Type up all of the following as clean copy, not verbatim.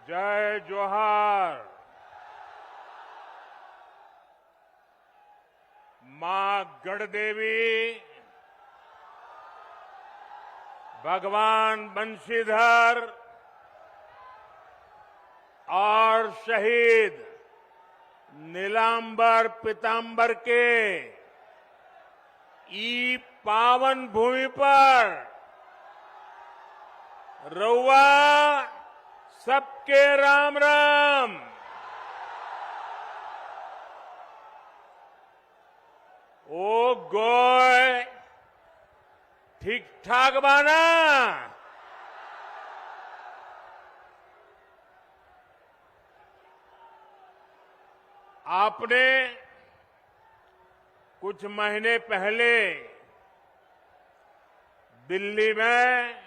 जय जोहार। मां गढ़देवी, भगवान बंशीधर और शहीद नीलांबर पीतांबर के ई पावन भूमि पर रउआ सबके राम राम। ओ गोय ठीक ठाक बाना? आपने कुछ महीने पहले दिल्ली में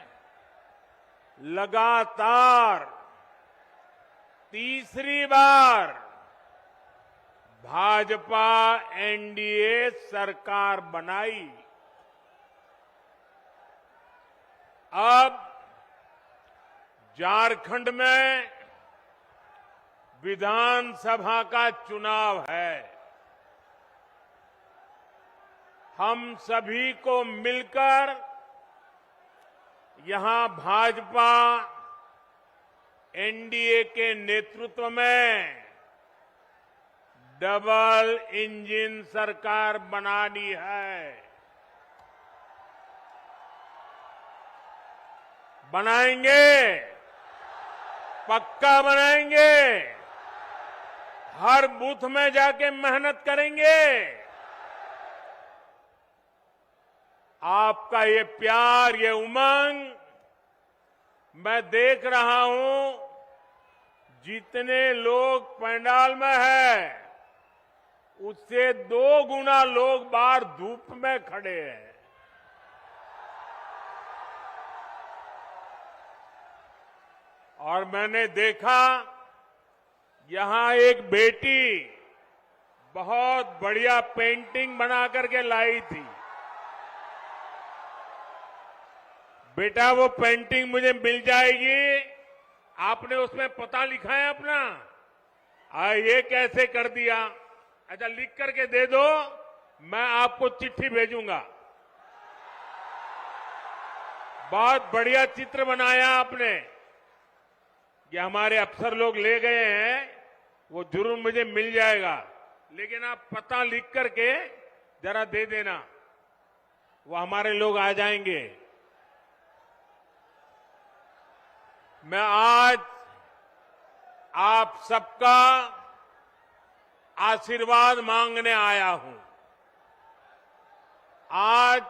लगातार तीसरी बार भाजपा एनडीए सरकार बनाई। अब झारखंड में विधानसभा का चुनाव है। हम सभी को मिलकर यहां भाजपा एनडीए के नेतृत्व में डबल इंजन सरकार बनानी है। बनाएंगे, पक्का बनाएंगे। हर बूथ में जाके मेहनत करेंगे। आपका ये प्यार, ये उमंग मैं देख रहा हूं। जितने लोग पंडाल में हैं, उससे 2 गुना लोग बाहर धूप में खड़े हैं। और मैंने देखा यहां एक बेटी बहुत बढ़िया पेंटिंग बना करके लाई थी। बेटा, वो पेंटिंग मुझे मिल जाएगी? आपने उसमें पता लिखा है अपना? ये कैसे कर दिया? अच्छा, लिख करके दे दो, मैं आपको चिट्ठी भेजूंगा। बहुत बढ़िया चित्र बनाया आपने। ये हमारे अफसर लोग ले गए हैं, वो जरूर मुझे मिल जाएगा। लेकिन आप पता लिख करके जरा दे देना, वो हमारे लोग आ जाएंगे। मैं आज आप सबका आशीर्वाद मांगने आया हूं। आज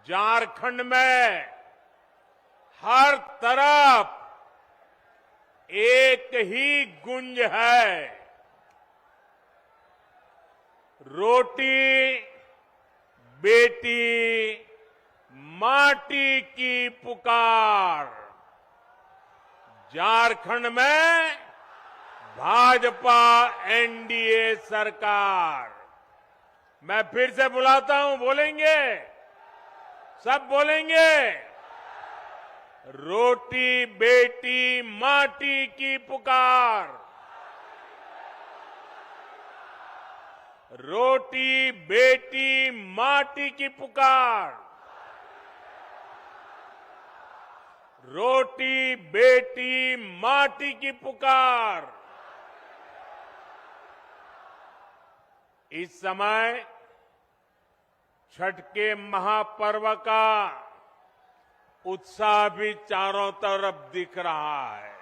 झारखंड में हर तरफ एक ही गुंज है, रोटी बेटी माटी की पुकार। झारखंड में भाजपा एनडीए सरकार। मैं फिर से बुलाता हूं, बोलेंगे? सब बोलेंगे? रोटी बेटी माटी की पुकार। रोटी बेटी माटी की पुकार। रोटी बेटी माटी की पुकार। इस समय छठ के महापर्व का उत्साह भी चारों तरफ दिख रहा है।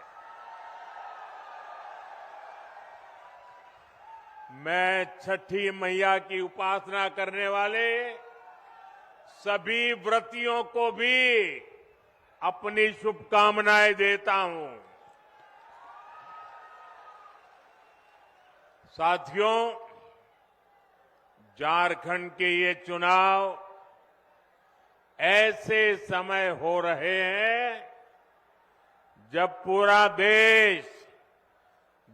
मैं छठी मैया की उपासना करने वाले सभी व्रतियों को भी अपनी शुभकामनाएं देता हूं। साथियों, झारखंड के ये चुनाव ऐसे समय हो रहे हैं जब पूरा देश,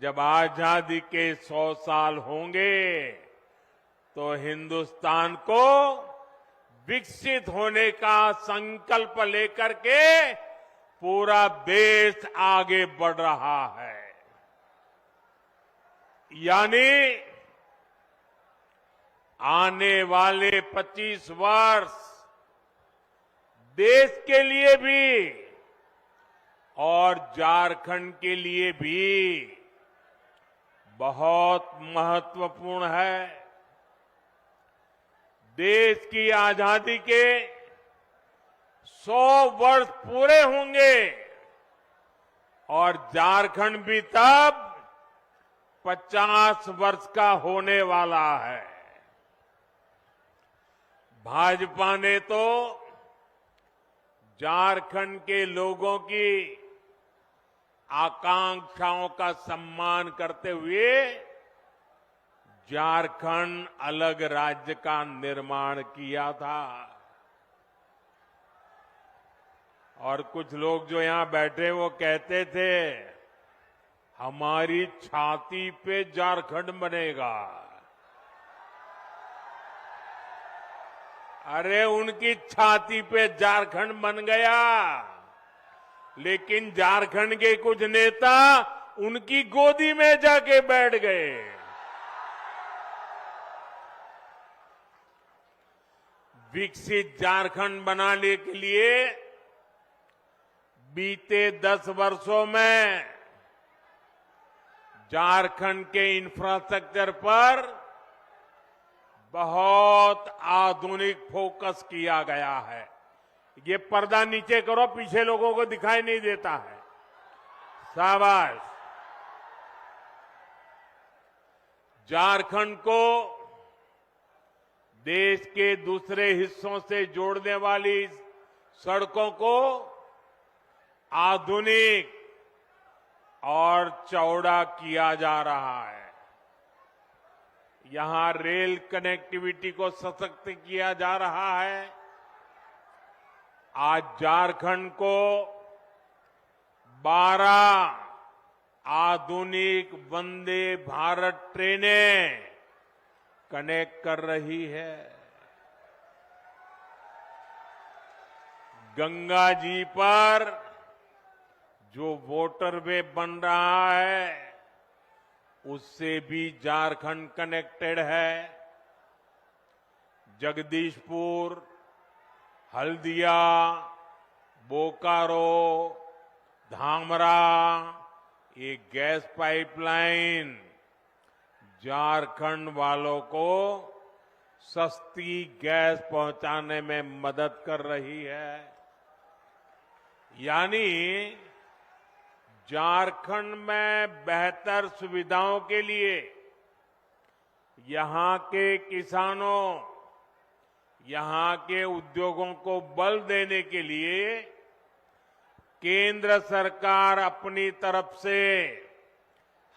जब आजादी के 100 साल होंगे तो हिंदुस्तान को विकसित होने का संकल्प लेकर के पूरा देश आगे बढ़ रहा है। यानी आने वाले 25 वर्ष देश के लिए भी और झारखंड के लिए भी बहुत महत्वपूर्ण है। देश की आजादी के 100 वर्ष पूरे होंगे और झारखंड भी तब 50 वर्ष का होने वाला है। भाजपा ने तो झारखंड के लोगों की आकांक्षाओं का सम्मान करते हुए झारखंड अलग राज्य का निर्माण किया था। और कुछ लोग जो यहां बैठे वो कहते थे हमारी छाती पे झारखंड बनेगा। अरे उनकी छाती पे झारखंड बन गया, लेकिन झारखंड के कुछ नेता उनकी गोदी में जाके बैठ गए। विकसित झारखंड बनाने के लिए बीते 10 वर्षों में झारखंड के इंफ्रास्ट्रक्चर पर बहुत आधुनिक फोकस किया गया है। ये पर्दा नीचे करो, पीछे लोगों को दिखाई नहीं देता है। शाबाश। झारखंड को देश के दूसरे हिस्सों से जोड़ने वाली सड़कों को आधुनिक और चौड़ा किया जा रहा है। यहां रेल कनेक्टिविटी को सशक्त किया जा रहा है। आज झारखंड को 12 आधुनिक वंदे भारत ट्रेनें कनेक्ट कर रही है। गंगा जी पर जो वाटरवे बन रहा है उससे भी झारखंड कनेक्टेड है। जगदीशपुर, हल्दिया, बोकारो, धामरा, ये गैस पाइपलाइन झारखंड वालों को सस्ती गैस पहुंचाने में मदद कर रही है। यानी झारखंड में बेहतर सुविधाओं के लिए यहां के किसानों, यहां के उद्योगों को बल देने के लिए केंद्र सरकार अपनी तरफ से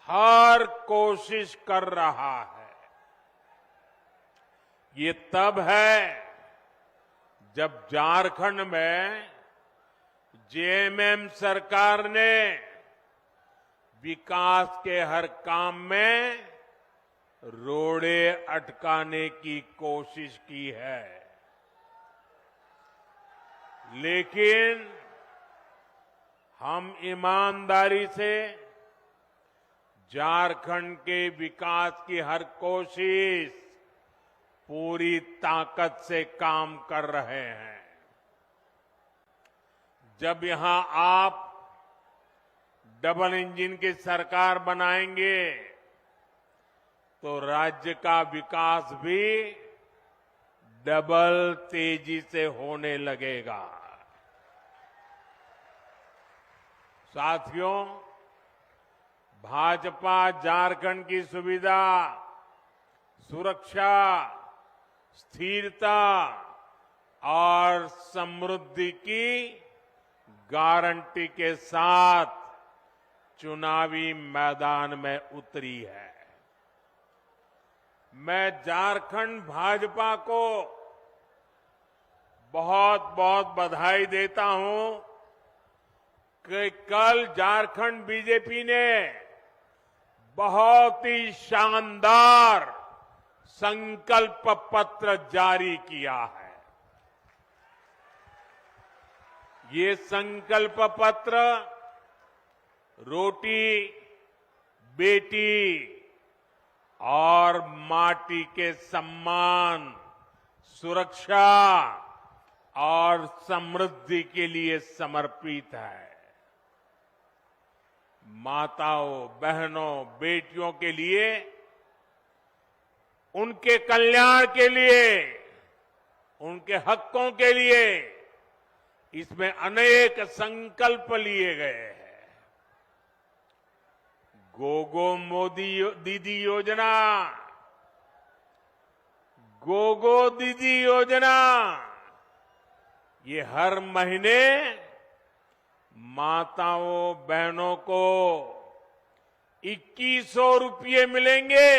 हर कोशिश कर रहा है। ये तब है जब झारखंड में जेएमएम सरकार ने विकास के हर काम में रोड़े अटकाने की कोशिश की है। लेकिन हम ईमानदारी से झारखंड के विकास की हर कोशिश पूरी ताकत से काम कर रहे हैं। जब यहां आप डबल इंजन की सरकार बनाएंगे तो राज्य का विकास भी डबल तेजी से होने लगेगा। साथियों, भाजपा झारखंड की सुविधा, सुरक्षा, स्थिरता और समृद्धि की गारंटी के साथ चुनावी मैदान में उतरी है। मैं झारखंड भाजपा को बहुत बहुत बधाई देता हूं कि कल झारखंड बीजेपी ने बहुत ही शानदार संकल्प पत्र जारी किया है। ये संकल्प पत्र रोटी बेटी और माटी के सम्मान, सुरक्षा और समृद्धि के लिए समर्पित है। माताओं, बहनों, बेटियों के लिए, उनके कल्याण के लिए, उनके हकों के लिए इसमें अनेक संकल्प लिए गए हैं। गोगो मोदी दीदी योजना, गोगो दीदी योजना, ये हर महीने माताओं बहनों को 2100 रुपये मिलेंगे।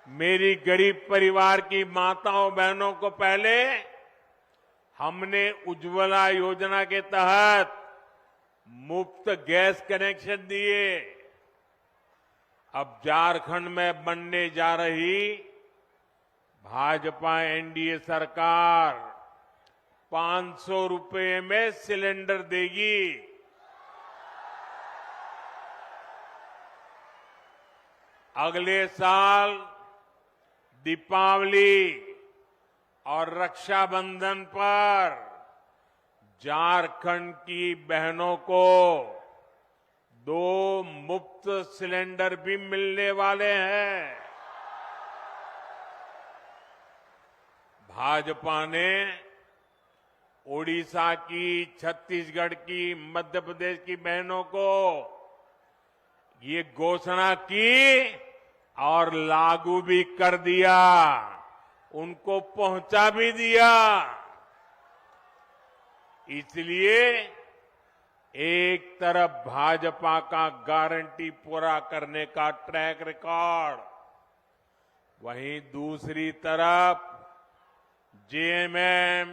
मेरी गरीब परिवार की माताओं बहनों को पहले हमने उज्ज्वला योजना के तहत मुफ्त गैस कनेक्शन दिए। अब झारखंड में बनने जा रही भाजपा एनडीए सरकार 500 रुपये में सिलेंडर देगी। अगले साल दीपावली और रक्षाबंधन पर झारखंड की बहनों को 2 मुफ्त सिलेंडर भी मिलने वाले हैं। भाजपा ने ओडिशा की, छत्तीसगढ़ की, मध्य प्रदेश की बहनों को ये घोषणा की और लागू भी कर दिया, उनको पहुंचा भी दिया। इसलिए एक तरफ भाजपा का गारंटी पूरा करने का ट्रैक रिकॉर्ड, वहीं दूसरी तरफ जेएमएम,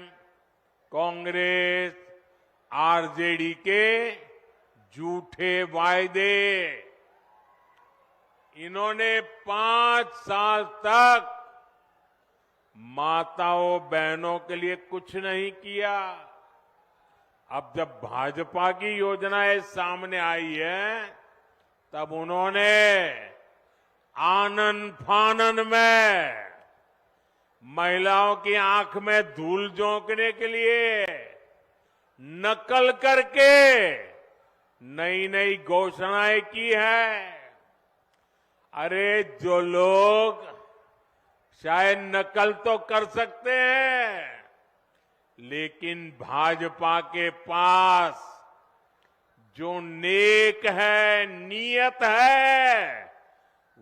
कांग्रेस, आरजेडी के झूठे वायदे। इन्होंने 5 साल तक माताओं बहनों के लिए कुछ नहीं किया। अब जब भाजपा की योजनाएं सामने आई है, तब उन्होंने आनन फानन में महिलाओं की आंख में धूल झोंकने के लिए नकल करके नई नई घोषणाएं की है। अरे जो लोग शायद नकल तो कर सकते हैं, लेकिन भाजपा के पास जो नेक है, नियत है,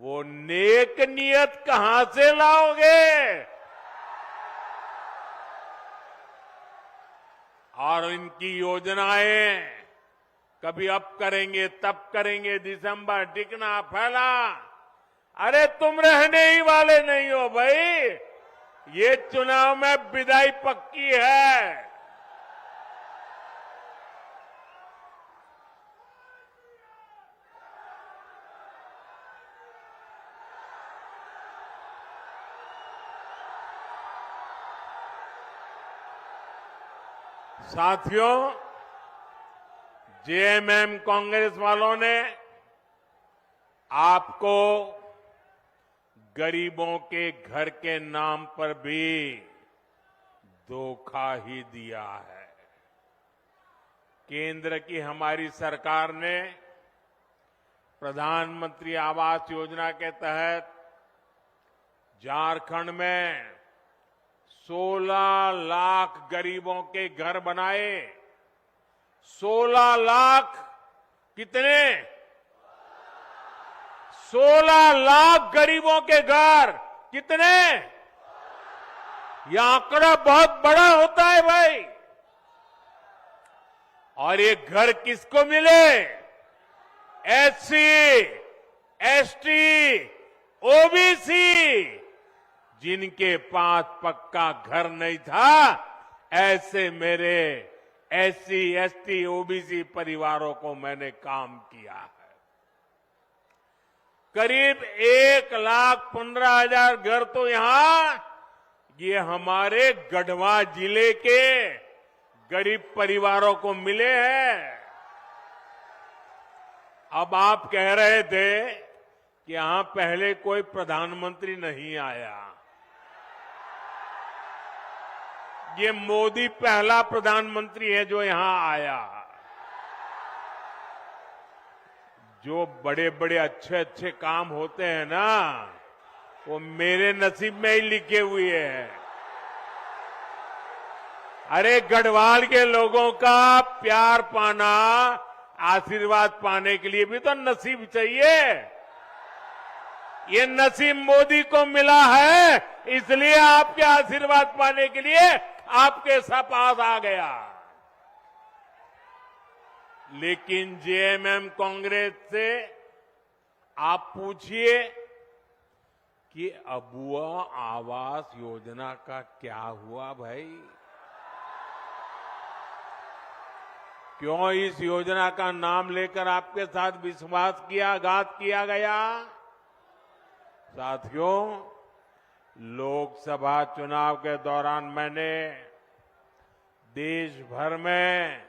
वो नेक नियत कहां से लाओगे? और इनकी योजनाएं कभी अब करेंगे, तब करेंगे, दिसंबर टिकना फैला। अरे तुम रहने ही वाले नहीं हो भाई, ये चुनाव में विदाई पक्की है। साथियों, जेएमएम कांग्रेस वालों ने आपको गरीबों के घर के नाम पर भी धोखा ही दिया है। केंद्र की हमारी सरकार ने प्रधानमंत्री आवास योजना के तहत झारखंड में 16 लाख गरीबों के घर बनाए। 16 लाख कितने? 16 लाख गरीबों के घर कितने? यह आंकड़ा बहुत बड़ा होता है भाई। और ये घर किसको मिले? एससी, एसटी, ओबीसी, जिनके पास पक्का घर नहीं था, ऐसे मेरे एससी, एसटी, ओबीसी परिवारों को मैंने काम किया है। करीब 1,15,000 घर तो यहां ये हमारे गढ़वा जिले के गरीब परिवारों को मिले हैं। अब आप कह रहे थे कि यहां पहले कोई प्रधानमंत्री नहीं आया। ये मोदी पहला प्रधानमंत्री है जो यहां आया। जो बड़े बड़े अच्छे अच्छे काम होते हैं ना, वो मेरे नसीब में ही लिखे हुए हैं। अरे गढ़वाल के लोगों का प्यार पाना, आशीर्वाद पाने के लिए भी तो नसीब चाहिए। ये नसीब मोदी को मिला है, इसलिए आपके आशीर्वाद पाने के लिए आपके पास आ गया। लेकिन जेएमएम कांग्रेस से आप पूछिए कि अबुआ आवास योजना का क्या हुआ भाई? क्यों इस योजना का नाम लेकर आपके साथ विश्वासघात किया गया? साथियों, लोकसभा चुनाव के दौरान मैंने देश भर में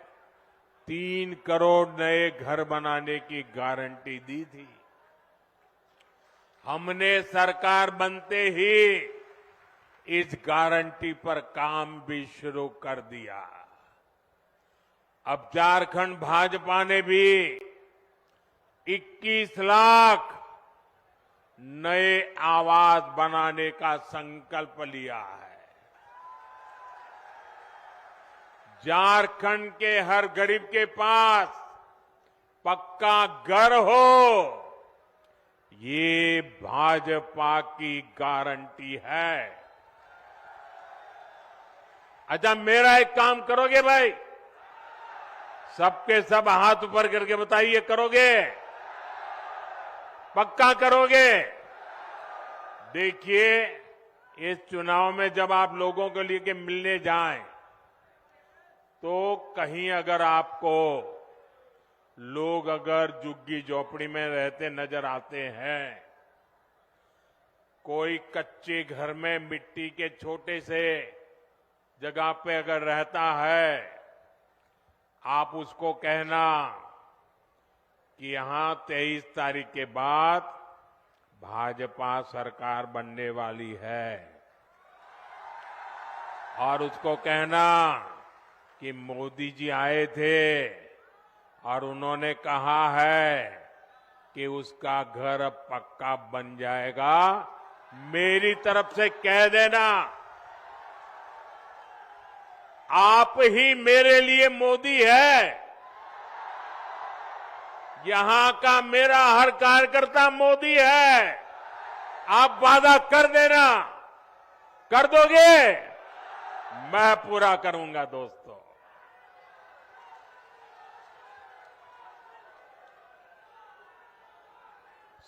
3 करोड़ नए घर बनाने की गारंटी दी थी। हमने सरकार बनते ही इस गारंटी पर काम भी शुरू कर दिया। अब झारखंड भाजपा ने भी 21 लाख नए आवास बनाने का संकल्प लिया है। झारखंड के हर गरीब के पास पक्का घर हो, ये भाजपा की गारंटी है। अच्छा, मेरा एक काम करोगे भाई? सबके सब हाथ ऊपर करके बताइए, करोगे? पक्का करोगे? देखिए, इस चुनाव में जब आप लोगों के लिए के मिलने जाएं, तो कहीं अगर आपको लोग अगर झुग्गी झोपड़ी में रहते नजर आते हैं, कोई कच्चे घर में मिट्टी के छोटे से जगह पे अगर रहता है, आप उसको कहना कि यहां 23 तारीख के बाद भाजपा सरकार बनने वाली है, और उसको कहना कि मोदी जी आए थे और उन्होंने कहा है कि उसका घर अब पक्का बन जाएगा। मेरी तरफ से कह देना, आप ही मेरे लिए मोदी है। यहां का मेरा हर कार्यकर्ता मोदी है। आप वादा कर देना, कर दोगे? मैं पूरा करूंगा दोस्तों।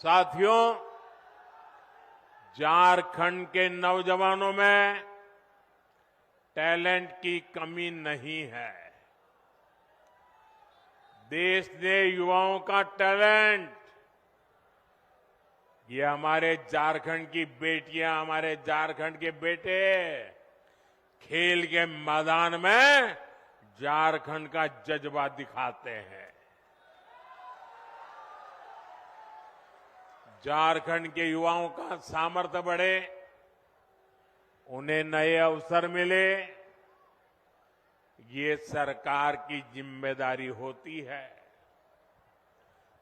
साथियों, झारखंड के नौजवानों में टैलेंट की कमी नहीं है। देश ने युवाओं का टैलेंट, ये हमारे झारखंड की बेटियां, हमारे झारखंड के बेटे खेल के मैदान में झारखंड का जज्बा दिखाते हैं। झारखंड के युवाओं का सामर्थ्य बढ़े, उन्हें नए अवसर मिले, ये सरकार की जिम्मेदारी होती है।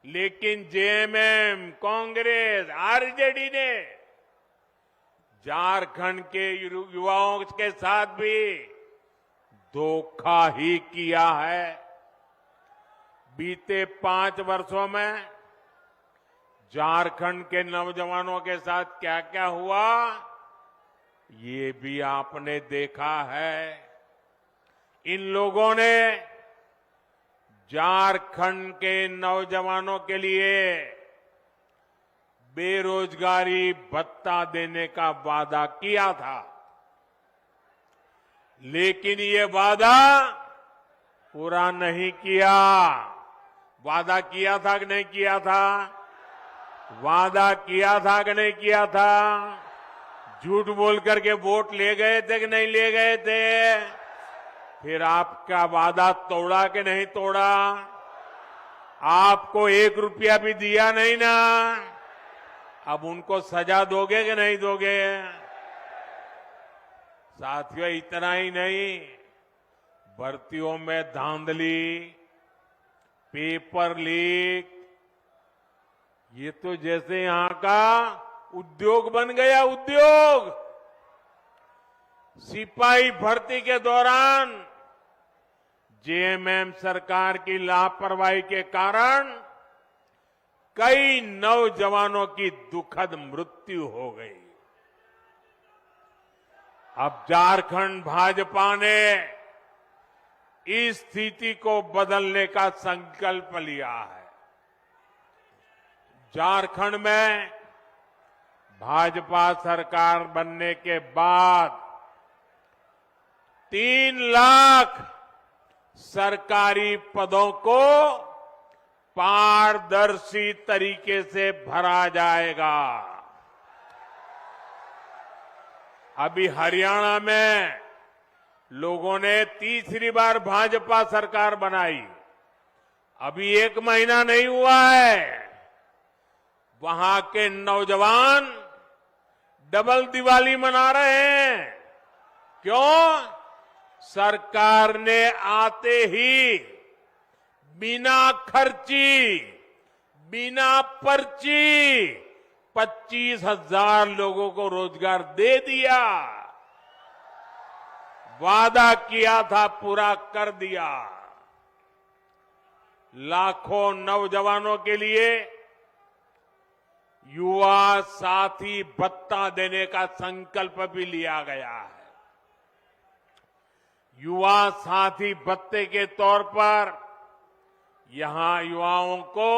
लेकिन जेएमएम, कांग्रेस, आरजेडी ने झारखंड के युवाओं के साथ भी धोखा ही किया है। बीते 5 वर्षों में झारखंड के नौजवानों के साथ क्या क्या हुआ, ये भी आपने देखा है। इन लोगों ने झारखंड के नौजवानों के लिए बेरोजगारी भत्ता देने का वादा किया था, लेकिन ये वादा पूरा नहीं किया। वादा किया था कि नहीं किया था? वादा किया था कि नहीं किया था? झूठ बोल करके वोट ले गए थे कि नहीं ले गए थे? फिर आपका वादा तोड़ा कि नहीं तोड़ा? आपको 1 रुपया भी दिया नहीं ना? अब उनको सजा दोगे कि नहीं दोगे? साथियों, इतना ही नहीं, भर्तियों में धांधली, पेपर लीक, ये तो जैसे यहां का उद्योग बन गया। उद्योग सिपाही भर्ती के दौरान जेएमएम सरकार की लापरवाही के कारण कई नौजवानों की दुखद मृत्यु हो गई। अब झारखंड भाजपा ने इस स्थिति को बदलने का संकल्प लिया है। झारखंड में भाजपा सरकार बनने के बाद 3 लाख सरकारी पदों को पारदर्शी तरीके से भरा जाएगा। अभी हरियाणा में लोगों ने तीसरी बार भाजपा सरकार बनाई, अभी 1 महीना नहीं हुआ है। वहां के नौजवान डबल दिवाली मना रहे हैं। क्यों? सरकार ने आते ही बिना खर्ची, बिना पर्ची 25,000 लोगों को रोजगार दे दिया। वादा किया था, पूरा कर दिया। लाखों नौजवानों के लिए युवा साथी भत्ता देने का संकल्प भी लिया गया है। युवा साथी भत्ते के तौर पर यहां युवाओं को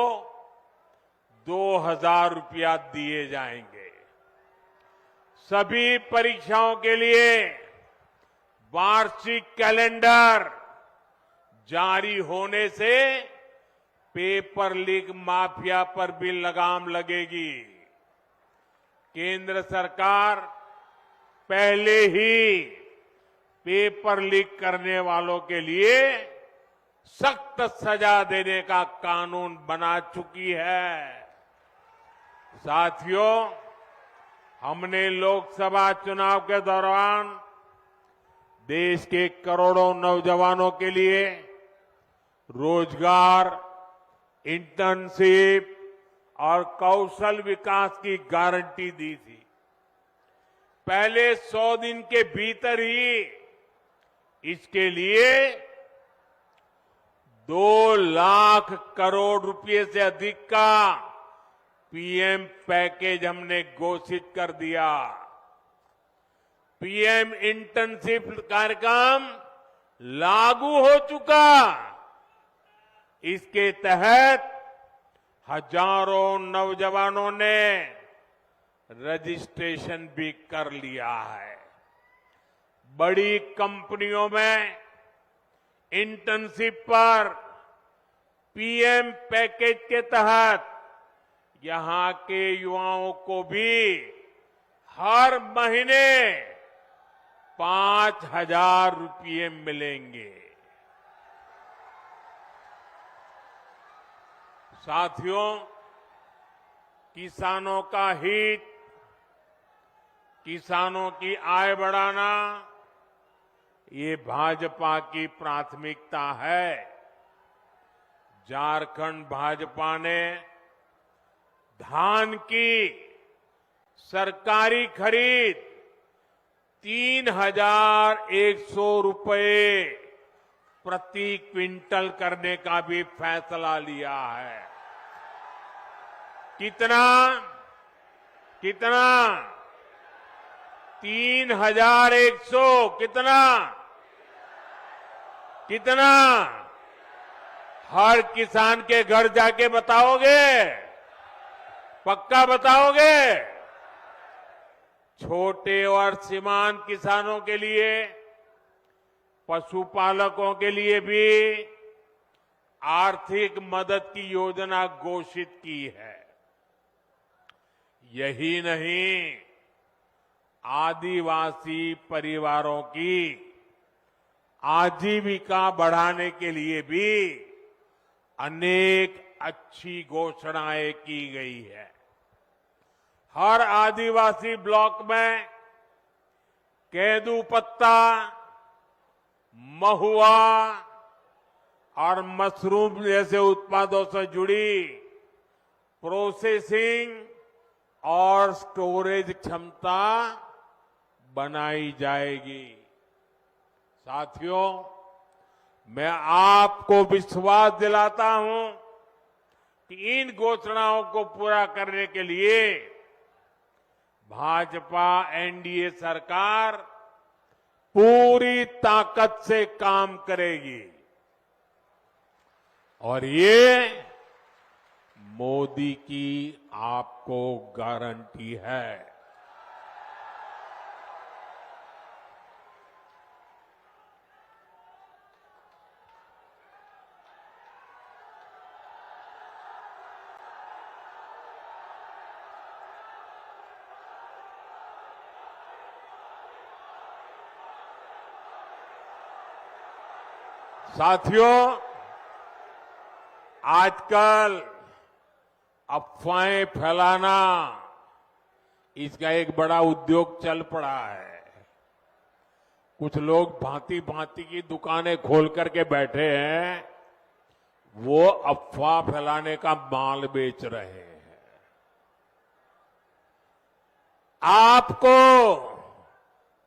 2,000 रुपया दिए जाएंगे। सभी परीक्षाओं के लिए वार्षिक कैलेंडर जारी होने से पेपर लीक माफिया पर भी लगाम लगेगी। केंद्र सरकार पहले ही पेपर लीक करने वालों के लिए सख्त सजा देने का कानून बना चुकी है। साथियों, हमने लोकसभा चुनाव के दौरान देश के करोड़ों नौजवानों के लिए रोजगार, इंटर्नशिप और कौशल विकास की गारंटी दी थी। पहले 100 दिन के भीतर ही इसके लिए 2 लाख करोड़ रुपए से अधिक का पीएम पैकेज हमने घोषित कर दिया। पीएम इंटर्नशिप कार्यक्रम लागू हो चुका। इसके तहत हजारों नौजवानों ने रजिस्ट्रेशन भी कर लिया है। बड़ी कंपनियों में इंटर्नशिप पर पीएम पैकेज के तहत यहां के युवाओं को भी हर महीने 5,000 रुपये मिलेंगे। साथियों, किसानों का हित, किसानों की आय बढ़ाना, ये भाजपा की प्राथमिकता है। झारखंड भाजपा ने धान की सरकारी खरीद 3,100 रुपये प्रति क्विंटल करने का भी फैसला लिया है। कितना? 3,100। कितना? हर किसान के घर जाके बताओगे? पक्का बताओगे? छोटे और सीमांत किसानों के लिए, पशुपालकों के लिए भी आर्थिक मदद की योजना घोषित की है। यही नहीं, आदिवासी परिवारों की आजीविका बढ़ाने के लिए भी अनेक अच्छी घोषणाएं की गई है। हर आदिवासी ब्लॉक में केंदू पत्ता, महुआ और मशरूम जैसे उत्पादों से जुड़ी प्रोसेसिंग और स्टोरेज क्षमता बनाई जाएगी। साथियों, मैं आपको विश्वास दिलाता हूं कि इन घोषणाओं को पूरा करने के लिए भाजपा एनडीए सरकार पूरी ताकत से काम करेगी और ये मोदी की आपको गारंटी है। साथियों, आजकल अफवाहें फैलाना इसका एक बड़ा उद्योग चल पड़ा है। कुछ लोग भांति भांति की दुकानें खोल करके बैठे हैं, वो अफवाह फैलाने का माल बेच रहे हैं। आपको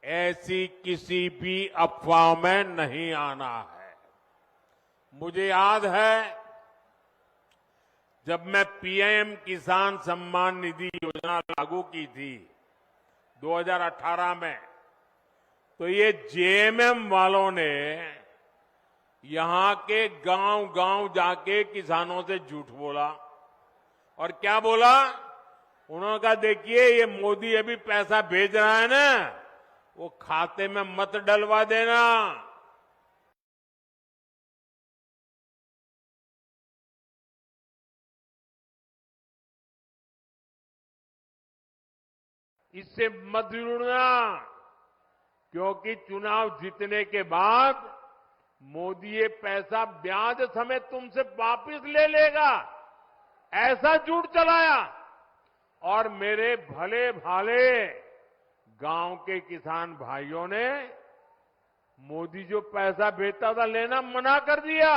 ऐसी किसी भी अफवाह में नहीं आना है। मुझे याद है जब मैं पीएम किसान सम्मान निधि योजना लागू की थी 2018 में, तो ये जेएमएम वालों ने यहां के गांव-गांव जाके किसानों से झूठ बोला। और क्या बोला? उन्होंने कहा, देखिए ये मोदी अभी पैसा भेज रहा है ना, वो खाते में मत डलवा देना। इससे मत जुड़ना, क्योंकि चुनाव जीतने के बाद मोदी ये पैसा ब्याज समेत तुमसे वापस ले लेगा, ऐसा झूठ चलाया। और मेरे भले भाले गांव के किसान भाइयों ने मोदी जो पैसा भेजता था लेना मना कर दिया।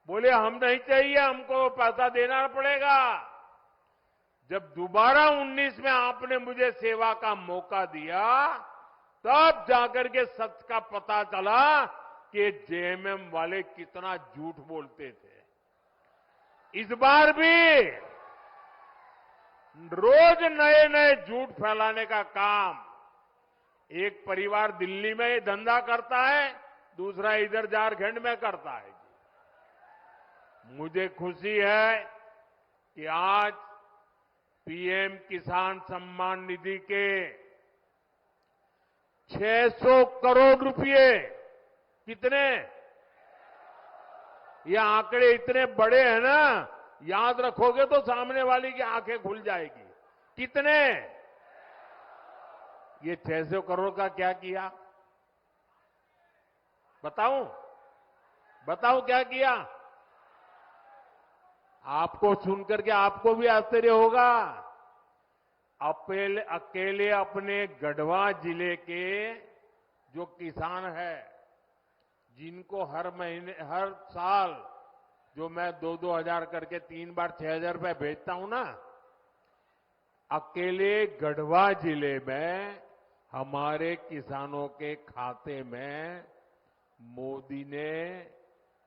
बोले हम नहीं चाहिए, हमको पैसा देना पड़ेगा। जब दोबारा 19 में आपने मुझे सेवा का मौका दिया, तब जाकर के सच का पता चला कि जेएमएम वाले कितना झूठ बोलते थे। इस बार भी रोज नए नए झूठ फैलाने का काम एक परिवार दिल्ली में धंधा करता है, दूसरा इधर झारखंड में करता है। मुझे खुशी है कि आज पीएम किसान सम्मान निधि के 600 करोड़ रुपए, कितने? ये आंकड़े इतने बड़े हैं ना, याद रखोगे तो सामने वाली की आंखें खुल जाएगी। कितने? ये 600 करोड़ का क्या किया? बताऊं क्या किया? आपको सुनकर के आपको भी आश्चर्य होगा। अकेले अपने गढ़वा जिले के जो किसान है, जिनको हर साल जो मैं 2-2 हजार करके 3 बार 6,000 रुपए भेजता हूं ना, अकेले गढ़वा जिले में हमारे किसानों के खाते में मोदी ने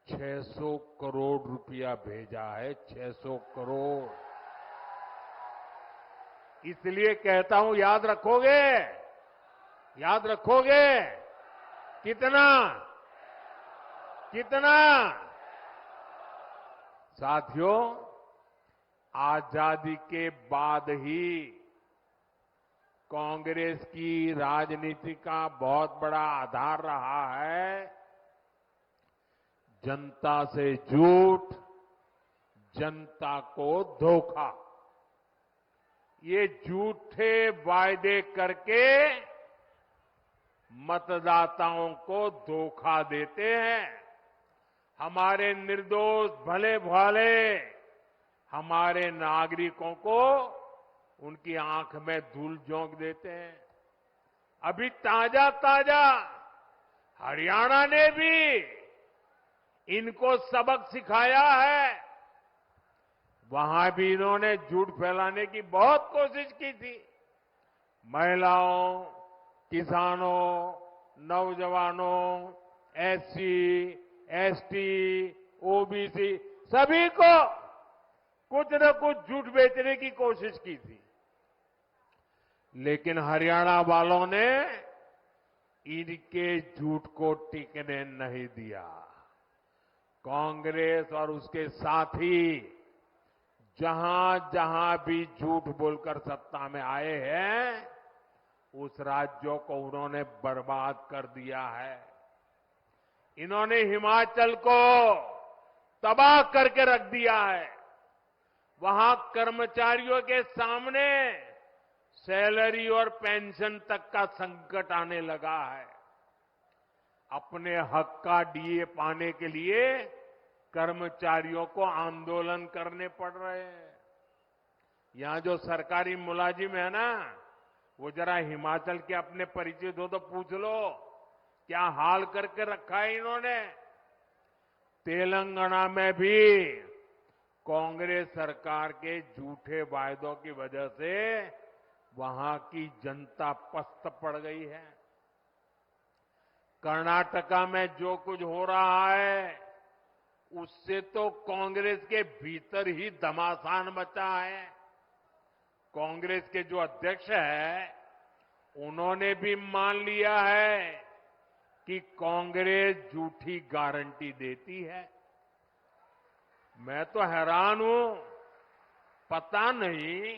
600 करोड़ रुपया भेजा है। 600 करोड़। इसलिए कहता हूं, याद रखोगे? याद रखोगे? कितना? साथियों, आजादी के बाद ही कांग्रेस की राजनीति का बहुत बड़ा आधार रहा है जनता से झूठ, जनता को धोखा। ये झूठे वायदे करके मतदाताओं को धोखा देते हैं। हमारे निर्दोष भले भाले हमारे नागरिकों को उनकी आंख में धूल झोंक देते हैं। अभी ताजा ताजा हरियाणा ने भी इनको सबक सिखाया है। वहां भी इन्होंने झूठ फैलाने की बहुत कोशिश की थी। महिलाओं, किसानों, नौजवानों, एससी, एसटी, ओबीसी सभी को कुछ न कुछ झूठ बेचने की कोशिश की थी। लेकिन हरियाणा वालों ने इनके झूठ को टिकने नहीं दिया। कांग्रेस और उसके साथी जहां जहां भी झूठ बोलकर सत्ता में आए हैं, उस राज्यों को उन्होंने बर्बाद कर दिया है। इन्होंने हिमाचल को तबाह करके रख दिया है। वहां कर्मचारियों के सामने सैलरी और पेंशन तक का संकट आने लगा है। अपने हक का डीए पाने के लिए कर्मचारियों को आंदोलन करने पड़ रहे हैं। यहां जो सरकारी मुलाजिम है ना, वो जरा हिमाचल के अपने परिचित हो तो पूछ लो क्या हाल करके रखा है इन्होंने। तेलंगाना में भी कांग्रेस सरकार के झूठे वायदों की वजह से वहां की जनता पस्त पड़ गई है। कर्नाटका में जो कुछ हो रहा है उससे तो कांग्रेस के भीतर ही घमासान मचा है। कांग्रेस के जो अध्यक्ष है उन्होंने भी मान लिया है कि कांग्रेस झूठी गारंटी देती है। मैं तो हैरान हूं, पता नहीं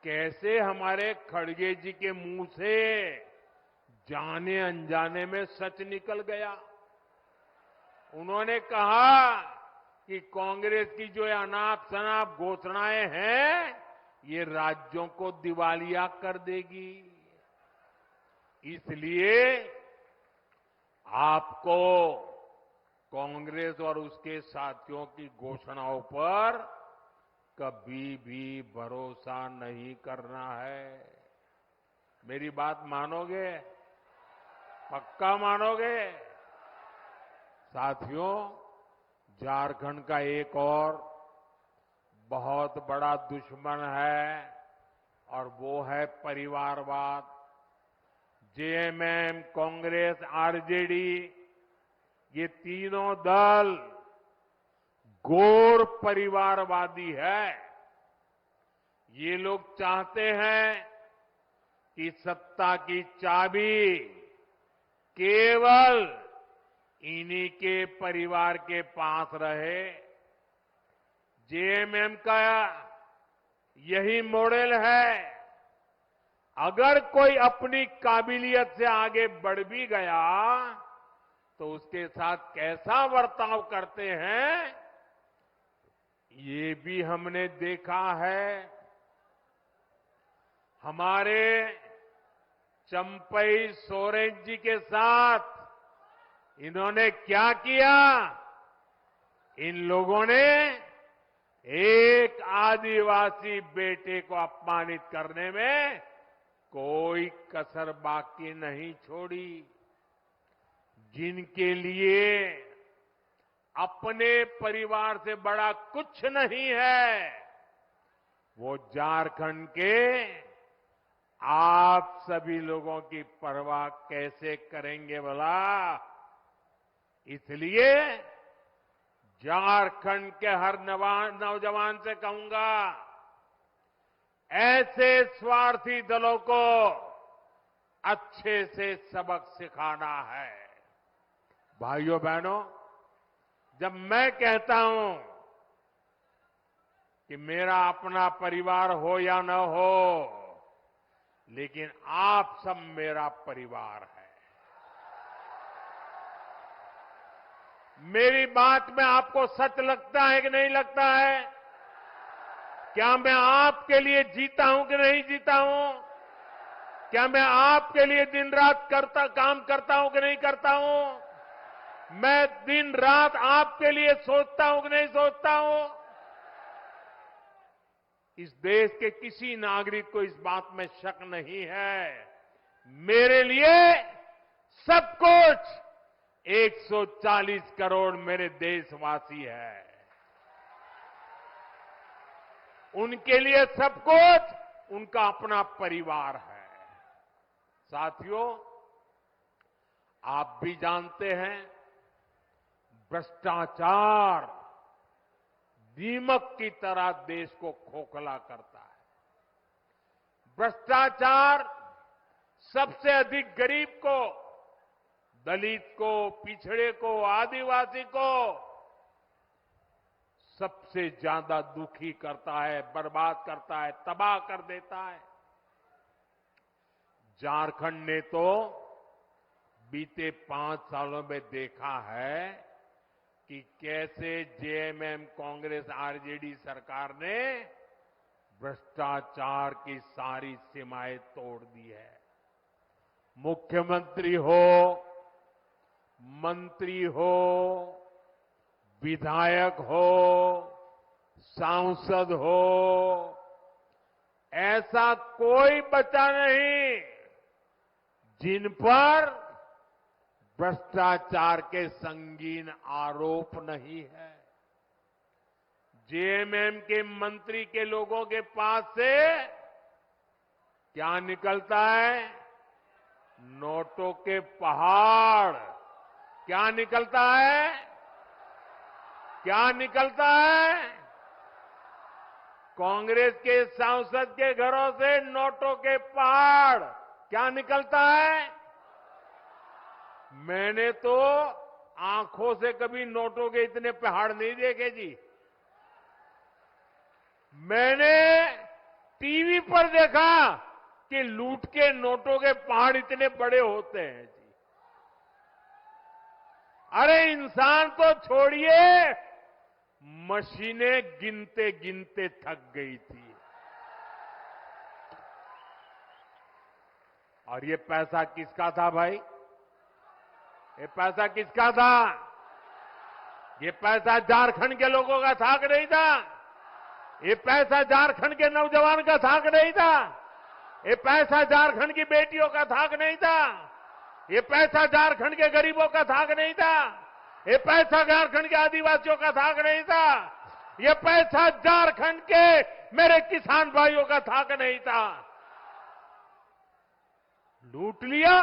कैसे हमारे खड़गे जी के मुंह से जाने अनजाने में सच निकल गया। उन्होंने कहा कि कांग्रेस की जो अनाप शनाप घोषणाएं हैं ये राज्यों को दिवालिया कर देगी। इसलिए आपको कांग्रेस और उसके साथियों की घोषणाओं पर कभी भी भरोसा नहीं करना है। मेरी बात मानोगे? पक्का मानोगे? साथियों, झारखंड का एक और बहुत बड़ा दुश्मन है और वो है परिवारवाद। जेएमएम, कांग्रेस, आरजेडी ये तीनों दल घोर परिवारवादी है। ये लोग चाहते हैं कि सत्ता की चाबी केवल इन्हीं के परिवार के पास रहे। जेएमएम का यही मॉडल है। अगर कोई अपनी काबिलियत से आगे बढ़ भी गया तो उसके साथ कैसा बर्ताव करते हैं ये भी हमने देखा है। हमारे चंपई सोरेन जी के साथ इन्होंने क्या किया? इन लोगों ने एक आदिवासी बेटे को अपमानित करने में कोई कसर बाकी नहीं छोड़ी। जिनके लिए अपने परिवार से बड़ा कुछ नहीं है, वो झारखंड के आप सभी लोगों की परवाह कैसे करेंगे भला? इसलिए झारखंड के हर नौजवान से कहूंगा, ऐसे स्वार्थी दलों को अच्छे से सबक सिखाना है। भाइयों बहनों, जब मैं कहता हूं कि मेरा अपना परिवार हो या न हो, लेकिन आप सब मेरा परिवार है। मेरी बात में आपको सच लगता है कि नहीं लगता है? क्या मैं आपके लिए जीता हूं कि नहीं जीता हूं? क्या मैं आपके लिए दिन रात काम करता हूं कि नहीं करता हूं? मैं दिन रात आपके लिए सोचता हूं कि नहीं सोचता हूं? इस देश के किसी नागरिक को इस बात में शक नहीं है। मेरे लिए सब कुछ 140 करोड़ मेरे देशवासी हैं। उनके लिए सब कुछ उनका अपना परिवार है। साथियों, आप भी जानते हैं, भ्रष्टाचार दीमक की तरह देश को खोखला करता है। भ्रष्टाचार सबसे अधिक गरीब को, दलित को, पिछड़े को, आदिवासी को सबसे ज्यादा दुखी करता है, बर्बाद करता है, तबाह कर देता है। झारखंड ने तो बीते 5 सालों में देखा है कि कैसे जेएमएम, कांग्रेस, आरजेडी सरकार ने भ्रष्टाचार की सारी सीमाएं तोड़ दी है। मुख्यमंत्री हो, मंत्री हो, विधायक हो, सांसद हो, ऐसा कोई बचा नहीं जिन पर भ्रष्टाचार के संगीन आरोप नहीं है। जेएमएम के मंत्री के लोगों के पास से क्या निकलता है? नोटों के पहाड़। क्या निकलता है? क्या निकलता है? कांग्रेस के सांसद के घरों से नोटों के पहाड़। क्या निकलता है? मैंने तो आंखों से कभी नोटों के इतने पहाड़ नहीं देखे जी। मैंने टीवी पर देखा कि लूट के नोटों के पहाड़ इतने बड़े होते हैं जी। अरे इंसान को छोड़िए, मशीनें गिनते गिनते थक गई थी। और ये पैसा किसका था भाई? ये पैसा किसका था? ये पैसा झारखंड के लोगों का था कि नहीं था? ये पैसा झारखंड के नौजवान का था कि नहीं था? ये पैसा झारखंड की बेटियों का था कि नहीं था? ये पैसा झारखंड के गरीबों का था कि नहीं था? ये पैसा झारखंड के आदिवासियों का था कि नहीं था? ये पैसा झारखंड के मेरे किसान भाइयों का था कि नहीं था? लूट लिया।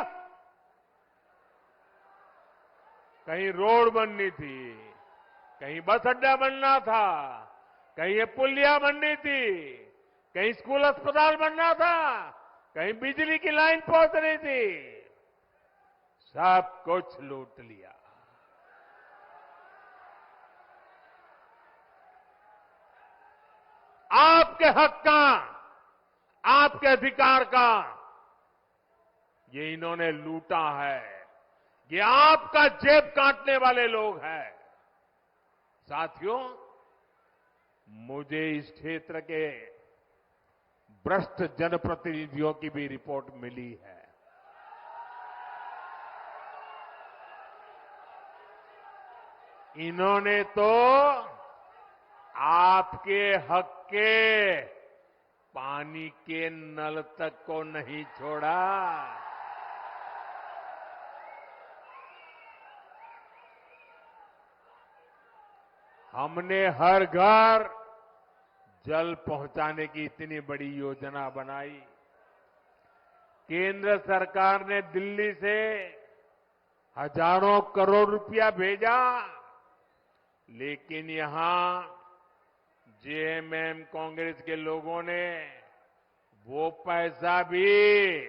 कहीं रोड बननी थी, कहीं बस अड्डा बनना था, कहीं ये पुलिया बननी थी, कहीं स्कूल अस्पताल बनना था, कहीं बिजली की लाइन पहुंचनी थी। सब कुछ लूट लिया। आपके हक का, आपके अधिकार का ये इन्होंने लूटा है। ये आपका जेब काटने वाले लोग हैं। साथियों, मुझे इस क्षेत्र के भ्रष्ट जनप्रतिनिधियों की भी रिपोर्ट मिली है। इन्होंने तो आपके हक के पानी के नल तक को नहीं छोड़ा। हमने हर घर जल पहुंचाने की इतनी बड़ी योजना बनाई। केंद्र सरकार ने दिल्ली से हजारों करोड़ रुपया भेजा, लेकिन यहां जेएमएम कांग्रेस के लोगों ने वो पैसा भी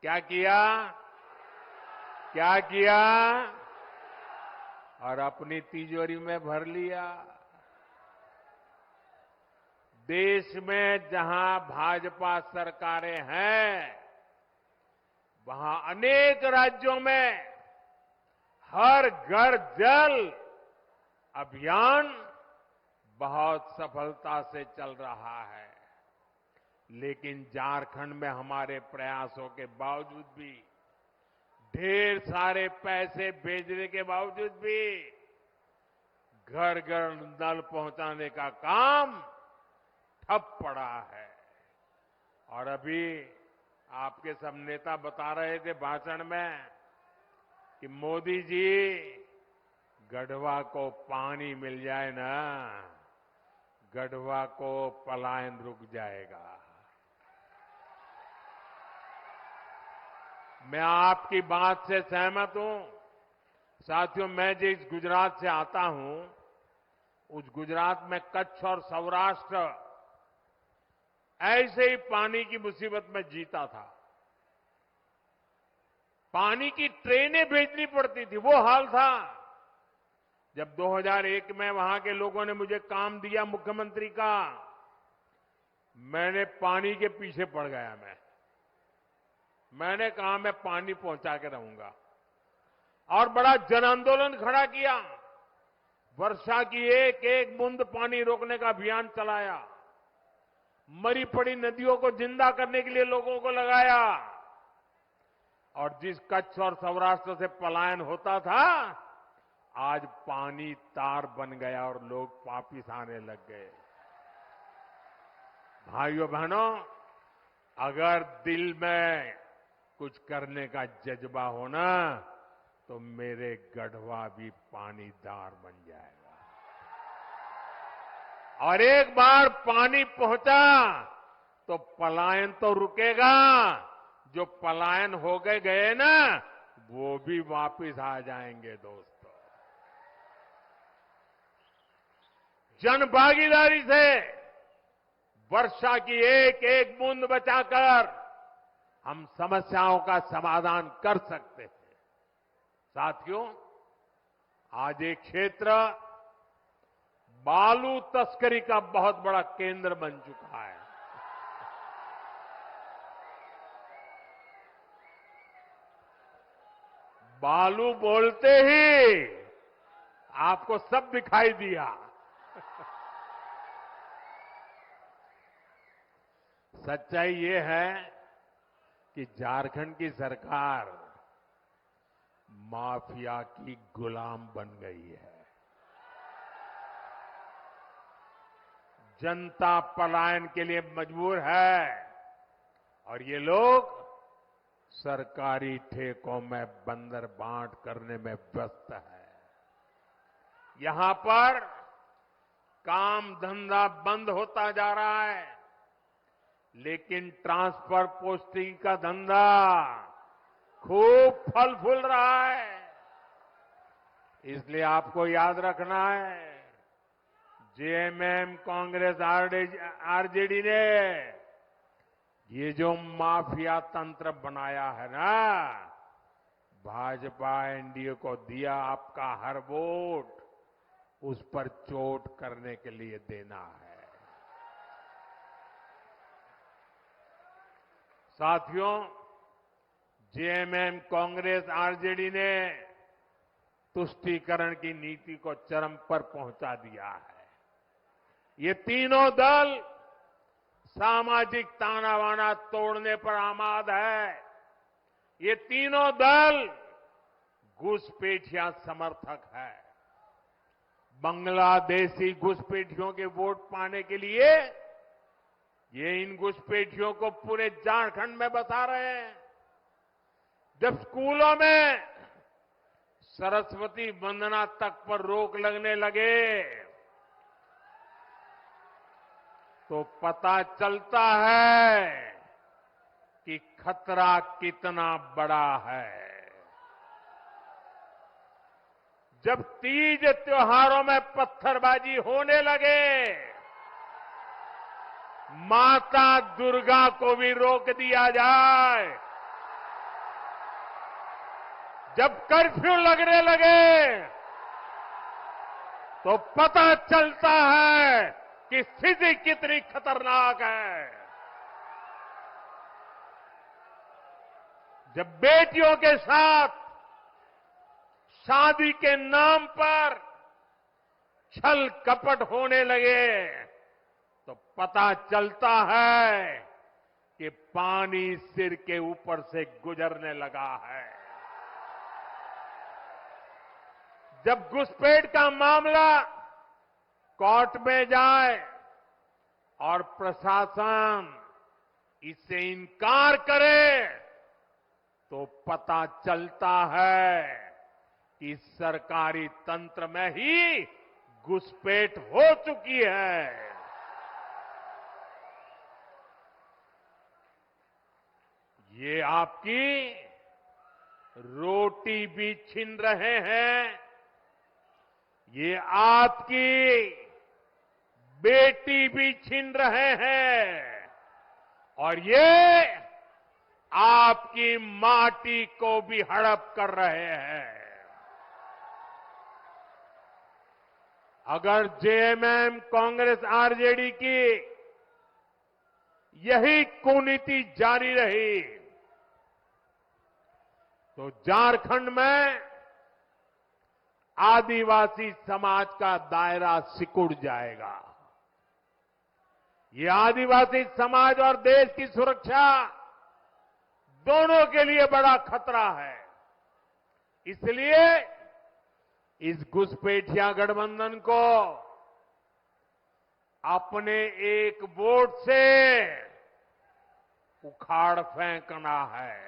क्या किया? क्या किया? और अपनी तिजोरी में भर लिया। देश में जहां भाजपा सरकारें हैं, वहां अनेक राज्यों में हर घर जल अभियान बहुत सफलता से चल रहा है। लेकिन झारखंड में हमारे प्रयासों के बावजूद भी, ढेर सारे पैसे भेजने के बावजूद भी घर घर नल पहुंचाने का काम ठप पड़ा है। और अभी आपके सब नेता बता रहे थे भाषण में कि मोदी जी, गढ़वा को पानी मिल जाए ना, गढ़वा को पलायन रुक जाएगा। मैं आपकी बात से सहमत हूं। साथियों, मैं जिस गुजरात से आता हूं, उस गुजरात में कच्छ और सौराष्ट्र ऐसे ही पानी की मुसीबत में जीता था। पानी की ट्रेनें भेजनी पड़ती थी, वो हाल था। जब 2001 में वहां के लोगों ने मुझे काम दिया मुख्यमंत्री का, मैंने पानी के पीछे पड़ गया। मैंने कहा मैं पानी पहुंचा के रहूंगा, और बड़ा जन आंदोलन खड़ा किया। वर्षा की एक एक बूंद पानी रोकने का अभियान चलाया। मरी पड़ी नदियों को जिंदा करने के लिए लोगों को लगाया। और जिस कच्छ और सौराष्ट्र से पलायन होता था, आज पानी तार बन गया और लोग वापिस आने लग गए। भाइयों बहनों, अगर दिल में कुछ करने का जज्बा हो ना, तो मेरे गढ़वा भी पानीदार बन जाएगा। और एक बार पानी पहुंचा तो पलायन तो रुकेगा। जो पलायन हो गए ना, वो भी वापिस आ जाएंगे दोस्तों। जन भागीदारी से वर्षा की एक एक बूंद बचाकर हम समस्याओं का समाधान कर सकते हैं। साथियों, आज एक क्षेत्र बालू तस्करी का बहुत बड़ा केंद्र बन चुका है। बालू बोलते ही आपको सब दिखाई दिया। सच्चाई ये है कि झारखंड की सरकार माफिया की गुलाम बन गई है। जनता पलायन के लिए मजबूर है, और ये लोग सरकारी ठेकों में बंदर बांट करने में व्यस्त है। यहां पर काम धंधा बंद होता जा रहा है, लेकिन ट्रांसफर पोस्टिंग का धंधा खूब फल फूल रहा है। इसलिए आपको याद रखना है, जेएमएम, कांग्रेस, आरजेडी ने ये जो माफिया तंत्र बनाया है ना, भाजपा एनडीए को दिया आपका हर वोट उस पर चोट करने के लिए देना है। साथियों, जेएमएम, कांग्रेस, आरजेडी ने तुष्टीकरण की नीति को चरम पर पहुंचा दिया है। ये तीनों दल सामाजिक तानाबाना तोड़ने पर आमाद है। ये तीनों दल घुसपैठिया समर्थक है। बांग्लादेशी घुसपैठियों के वोट पाने के लिए ये इन घुसपैठियों को पूरे झारखंड में बसा रहे हैं। जब स्कूलों में सरस्वती वंदना तक पर रोक लगने लगे, तो पता चलता है कि खतरा कितना बड़ा है। जब तीज त्योहारों में पत्थरबाजी होने लगे, माता दुर्गा को भी रोक दिया जाए। जब कर्फ्यू लगने लगे, तो पता चलता है कि स्थिति कितनी खतरनाक है। जब बेटियों के साथ शादी के नाम पर छल कपट होने लगे तो पता चलता है कि पानी सिर के ऊपर से गुजरने लगा है। जब घुसपैठ का मामला कोर्ट में जाए और प्रशासन इससे इनकार करे तो पता चलता है कि सरकारी तंत्र में ही घुसपैठ हो चुकी है। ये आपकी रोटी भी छीन रहे हैं, ये आपकी बेटी भी छीन रहे हैं और ये आपकी माटी को भी हड़प कर रहे हैं। अगर जेएमएम, कांग्रेस, आरजेडी की यही कुनीति जारी रही तो झारखंड में आदिवासी समाज का दायरा सिकुड़ जाएगा। ये आदिवासी समाज और देश की सुरक्षा दोनों के लिए बड़ा खतरा है। इसलिए इस घुसपैठिया गठबंधन को अपने एक वोट से उखाड़ फेंकना है।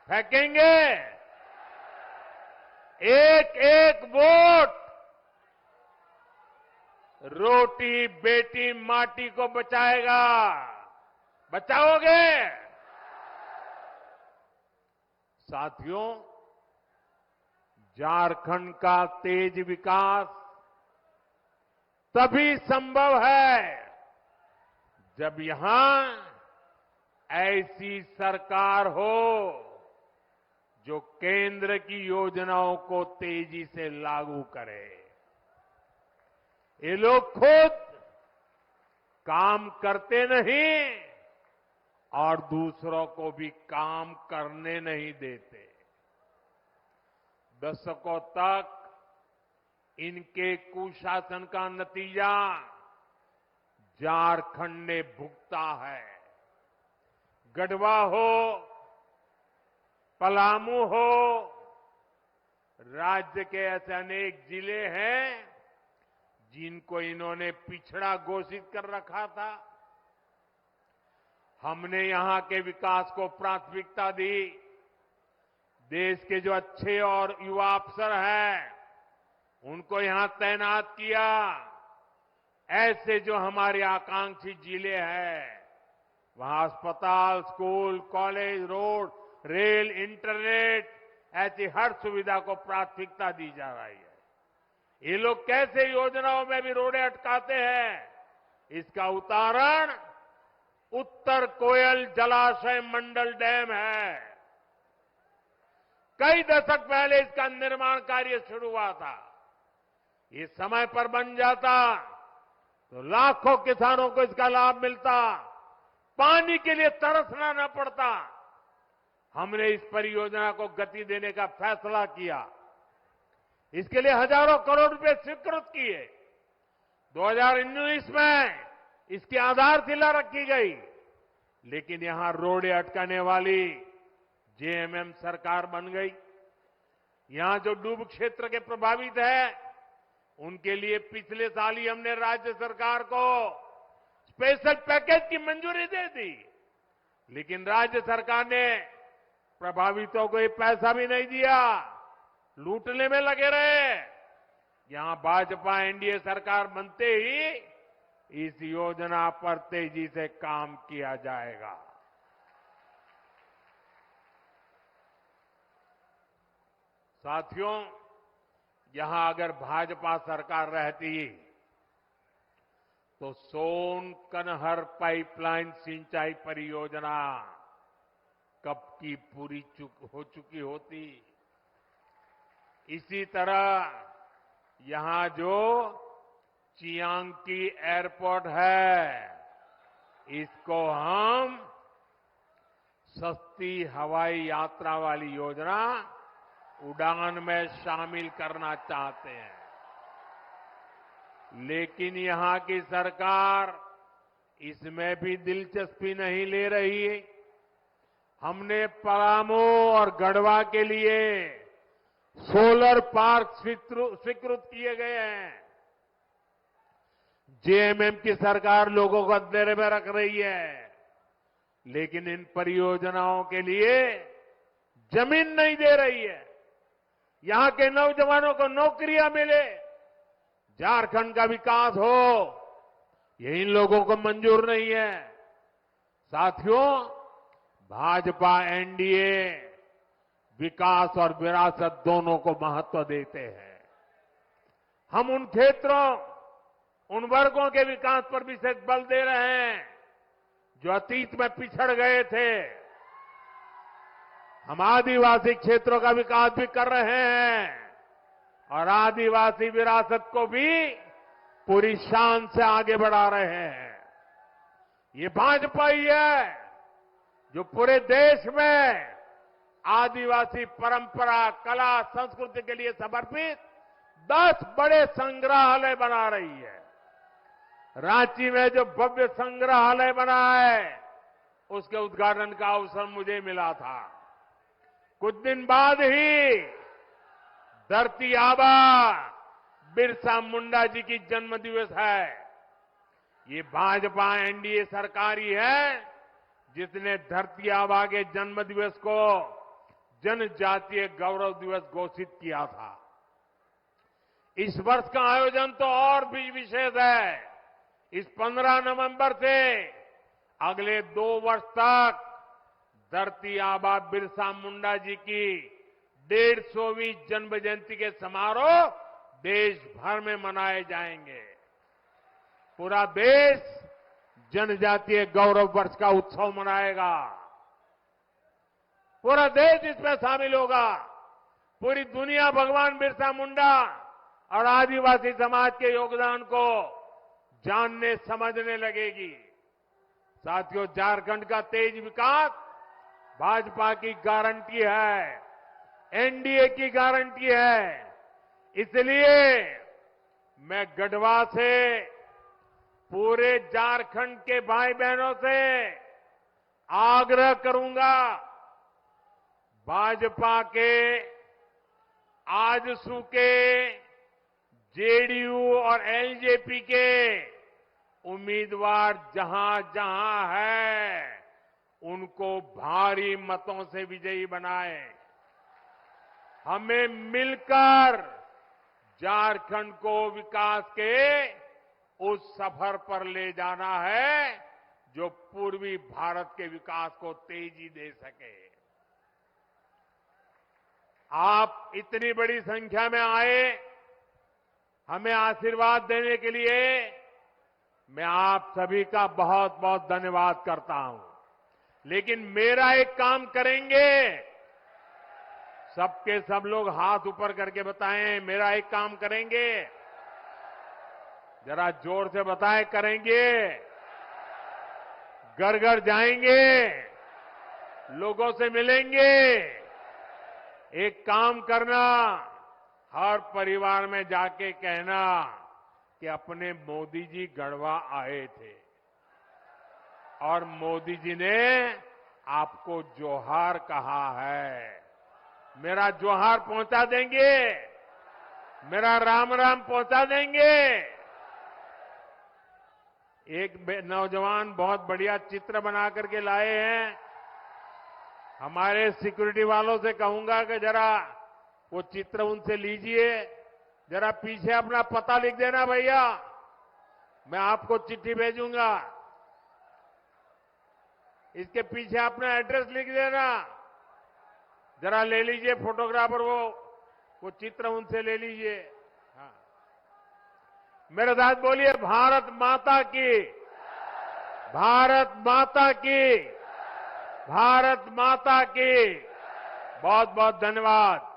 फेंकेंगे। एक एक वोट रोटी बेटी माटी को बचाएगा। बचाओगे? साथियों, झारखंड का तेज विकास तभी संभव है जब यहां ऐसी सरकार हो जो केंद्र की योजनाओं को तेजी से लागू करे। ये लोग खुद काम करते नहीं और दूसरों को भी काम करने नहीं देते। दशकों तक इनके कुशासन का नतीजा झारखंड ने भुगता है। गढ़वा हो, पलामू हो, राज्य के ऐसे अनेक जिले हैं जिनको इन्होंने पिछड़ा घोषित कर रखा था। हमने यहां के विकास को प्राथमिकता दी। देश के जो अच्छे और युवा अफसर हैं उनको यहां तैनात किया। ऐसे जो हमारे आकांक्षी जिले हैं वहां अस्पताल, school, college, road, rail, internet ऐसी हर सुविधा को प्राथमिकता दी जा रही है। ये लोग कैसे योजनाओं में भी रोड़े अटकाते हैं, इसका उदाहरण उत्तर कोयल जलाशय मंडल डैम है। कई दशक पहले इसका निर्माण कार्य शुरू हुआ था। ये समय पर बन जाता तो लाखों किसानों को इसका लाभ मिलता, पानी के लिए तरसना न पड़ता। हमने इस परियोजना को गति देने का फैसला किया। इसके लिए हजारों करोड़ रुपए स्वीकृत किए। 2019 में इसकी आधारशिला रखी गई, लेकिन यहां रोड़े अटकाने वाली जेएमएम सरकार बन गई। यहां जो डूब क्षेत्र के प्रभावित है उनके लिए पिछले साल ही हमने राज्य सरकार को स्पेशल पैकेज की मंजूरी दे दी, लेकिन राज्य सरकार ने प्रभावितों को ये पैसा भी नहीं दिया, लूटने में लगे रहे। यहां भाजपा एनडीए सरकार बनते ही इस योजना पर तेजी से काम किया जाएगा। साथियों, यहां अगर भाजपा सरकार रहती तो सोन कनहर पाइपलाइन सिंचाई परियोजना कब की पूरी हो चुकी होती। इसी तरह यहां जो चियांकी एयरपोर्ट है, इसको हम सस्ती हवाई यात्रा वाली योजना उड़ान में शामिल करना चाहते हैं, लेकिन यहां की सरकार इसमें भी दिलचस्पी नहीं ले रही है। हमने पलामू और गढ़वा के लिए सोलर पार्क स्वीकृत किए गए हैं। जेएमएम की सरकार लोगों को अंधेरे में रख रही है, लेकिन इन परियोजनाओं के लिए जमीन नहीं दे रही है। यहां के नौजवानों को नौकरियां मिले, झारखंड का विकास हो, ये इन लोगों को मंजूर नहीं है। साथियों, भाजपा एनडीए विकास और विरासत दोनों को महत्व देते हैं। हम उन क्षेत्रों, उन वर्गों के विकास पर विशेष बल दे रहे हैं जो अतीत में पिछड़ गए थे। हम आदिवासी क्षेत्रों का विकास भी कर रहे हैं और आदिवासी विरासत को भी पूरी शान से आगे बढ़ा रहे हैं। ये भाजपा ही है जो पूरे देश में आदिवासी परंपरा, कला, संस्कृति के लिए समर्पित 10 बड़े संग्रहालय बना रही है। रांची में जो भव्य संग्रहालय बना है, उसके उद्घाटन का अवसर मुझे मिला था। कुछ दिन बाद ही धरती आबा बिरसा मुंडा जी की जन्म दिवस है। ये भाजपा एनडीए सरकार ही है जिसने धरती आबा के जन्म दिवस को जनजातीय गौरव दिवस घोषित किया था। इस वर्ष का आयोजन तो और भी विशेष है। इस 15 नवंबर से अगले 2 वर्ष तक धरती आबा बिरसा मुंडा जी की 150वीं जन्म जयंती के समारोह देश भर में मनाए जाएंगे। पूरा देश जनजातीय गौरव वर्ष का उत्सव मनाएगा। पूरा देश इसमें शामिल होगा। पूरी दुनिया भगवान बिरसा मुंडा और आदिवासी समाज के योगदान को जानने समझने लगेगी। साथियों, झारखंड का तेज विकास भाजपा की गारंटी है, एनडीए की गारंटी है। इसलिए मैं गढ़वा से पूरे झारखंड के भाई बहनों से आग्रह करूंगा, भाजपा के आजसू के जेडीयू और एलजेपी के उम्मीदवार जहां जहां है, उनको भारी मतों से विजयी बनाए। हमें मिलकर झारखंड को विकास के उस सफर पर ले जाना है जो पूर्वी भारत के विकास को तेजी दे सके। आप इतनी बड़ी संख्या में आए, हमें आशीर्वाद देने के लिए मैं आप सभी का बहुत बहुत धन्यवाद करता हूं। लेकिन मेरा एक काम करेंगे, सबके सब लोग हाथ ऊपर करके बताएं, मेरा एक काम करेंगे। जरा जोर से बताएं, करेंगे। घर घर जाएंगे, लोगों से मिलेंगे। एक काम करना, हर परिवार में जाके कहना कि अपने मोदी जी गढ़वा आए थे और मोदी जी ने आपको जोहार कहा है। मेरा जोहार पहुंचा देंगे, मेरा राम राम पहुंचा देंगे। एक नौजवान बहुत बढ़िया चित्र बना करके लाए हैं। हमारे सिक्योरिटी वालों से कहूंगा कि जरा वो चित्र उनसे लीजिए, जरा पीछे अपना पता लिख देना भैया, मैं आपको चिट्ठी भेजूंगा। इसके पीछे अपना एड्रेस लिख देना, जरा ले लीजिए फोटोग्राफर, वो चित्र उनसे ले लीजिए। हाँ, मेरे साथ बोलिए, भारत माता की, भारत माता की, भारत माता की। बहुत बहुत धन्यवाद।